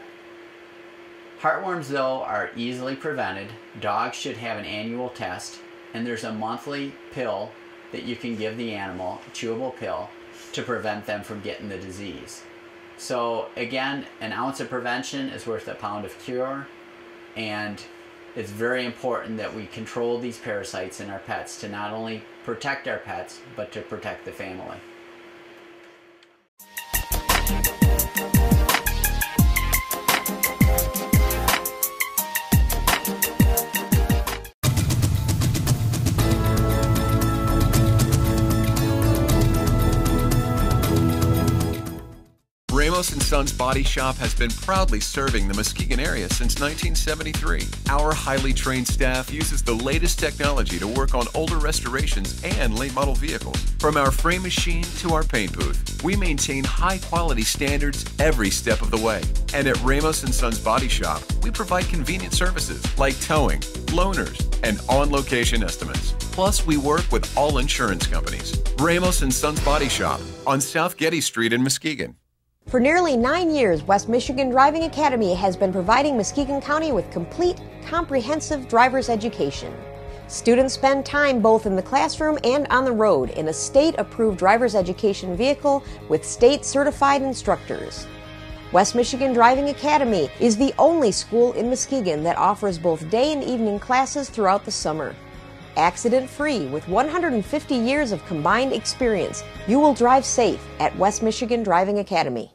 Heartworms, though, are easily prevented. Dogs should have an annual test, and there's a monthly pill that you can give the animal, a chewable pill, to prevent them from getting the disease. So again, an ounce of prevention is worth a pound of cure, and it's very important that we control these parasites in our pets to not only protect our pets, but to protect the family. Ramos & Sons Body Shop has been proudly serving the Muskegon area since 1973. Our highly trained staff uses the latest technology to work on older restorations and late model vehicles. From our frame machine to our paint booth, we maintain high quality standards every step of the way. And at Ramos & Sons Body Shop, we provide convenient services like towing, loaners, and on-location estimates. Plus, we work with all insurance companies. Ramos & Sons Body Shop on South Getty Street in Muskegon. For nearly 9 years, West Michigan Driving Academy has been providing Muskegon County with complete, comprehensive driver's education. Students spend time both in the classroom and on the road in a state-approved driver's education vehicle with state-certified instructors. West Michigan Driving Academy is the only school in Muskegon that offers both day and evening classes throughout the summer. Accident-free with 150 years of combined experience, you will drive safe at West Michigan Driving Academy.